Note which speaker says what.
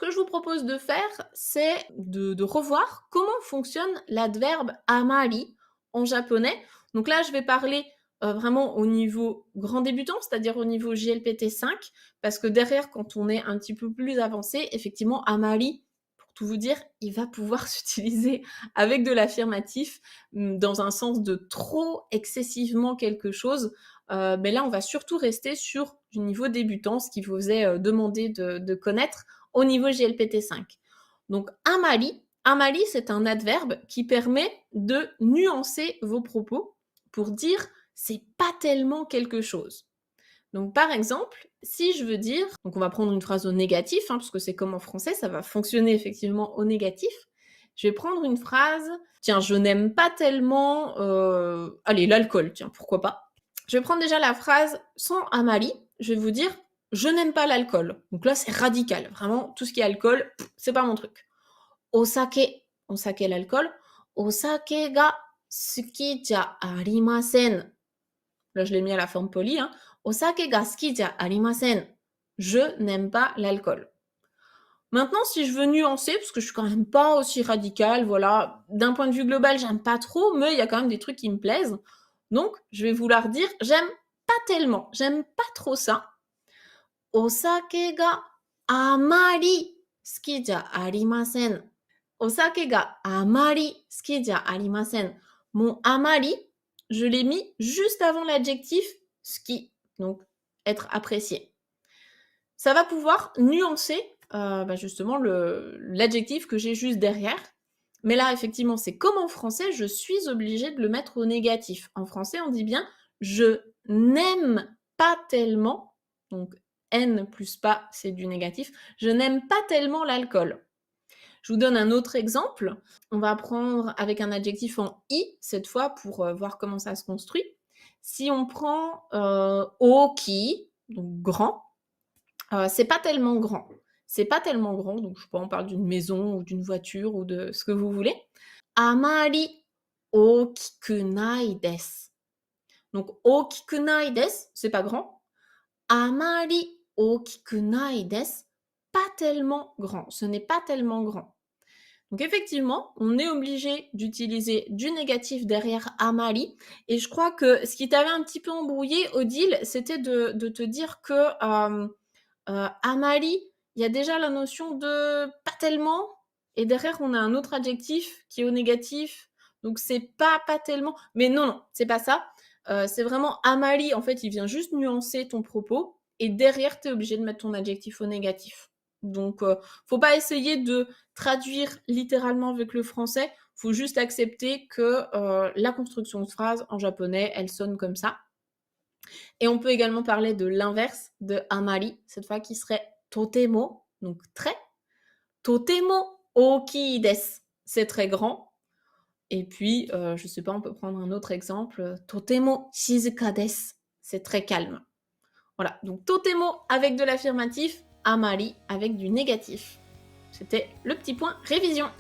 Speaker 1: que je vous propose de faire, c'est de revoir comment fonctionne l'adverbe amari en japonais. Donc là, je vais parler, vraiment au niveau grand débutant, c'est-à-dire au niveau JLPT 5, parce que derrière, quand on est un petit peu plus avancé, effectivement, amari, pour tout vous dire, il va pouvoir s'utiliser avec de l'affirmatif, dans un sens de trop excessivement quelque chose. Mais là, on va surtout rester sur du niveau débutant, ce qui vous est, demandé de connaître au niveau JLPT 5. Donc amari, c'est un adverbe qui permet de nuancer vos propos pour dire c'est pas tellement quelque chose. Donc par exemple, si je veux dire, donc on va prendre une phrase au négatif, parce que c'est comme en français, ça va fonctionner effectivement au négatif. Je vais prendre une phrase, tiens, je n'aime pas tellement, allez, l'alcool, tiens, pourquoi pas. Je vais prendre déjà la phrase sans amari, je vais vous dire, je n'aime pas l'alcool. Donc là, c'est radical, vraiment, tout ce qui est alcool, c'est pas mon truc. Osake, l'alcool. Osake ga suki ja arimasen. Là, je l'ai mis à la forme polie. Osake ga suki ja arimasen. Je n'aime pas l'alcool. Maintenant, si je veux nuancer, parce que je suis quand même pas aussi radicale, voilà, d'un point de vue global, j'aime pas trop, mais il y a quand même des trucs qui me plaisent. Donc, je vais vouloir dire, j'aime pas tellement, j'aime pas trop ça. Osake ga amari suki ja arimasen. Osake ga amari suki ja arimasen. Mon amari, je l'ai mis juste avant l'adjectif ski, donc être apprécié. Ça va pouvoir nuancer justement l'adjectif que j'ai juste derrière. Mais là, effectivement, c'est comme en français, je suis obligée de le mettre au négatif. En français, on dit bien je n'aime pas tellement, donc N plus pas, c'est du négatif, je n'aime pas tellement l'alcool. Je vous donne un autre exemple. On va prendre avec un adjectif en i, cette fois, pour voir comment ça se construit. Si on prend oki, donc grand, c'est pas tellement grand. C'est pas tellement grand, donc je sais pas, on parle d'une maison ou d'une voiture ou de ce que vous voulez. Amari okiku nai desu. Donc okiku nai desu, c'est pas grand. Amari okiku nai desu, pas tellement grand. Ce n'est pas tellement grand. Donc effectivement, on est obligé d'utiliser du négatif derrière amari. Et je crois que ce qui t'avait un petit peu embrouillé, Odile, c'était de te dire que amari, il y a déjà la notion de pas tellement, et derrière on a un autre adjectif qui est au négatif, donc c'est pas tellement. Mais non, non, c'est pas ça. C'est vraiment amari, en fait, il vient juste nuancer ton propos, et derrière, tu es obligé de mettre ton adjectif au négatif. Donc, faut pas essayer de traduire littéralement avec le français, faut juste accepter que la construction de phrase en japonais, elle sonne comme ça. Et on peut également parler de l'inverse de amari, cette fois qui serait totemo, donc très. Totemo oki desu, c'est très grand. Et puis, je sais pas, on peut prendre un autre exemple, totemo shizuka desu, c'est très calme. Voilà, donc totemo avec de l'affirmatif, amari avec du négatif. C'était le petit point révision.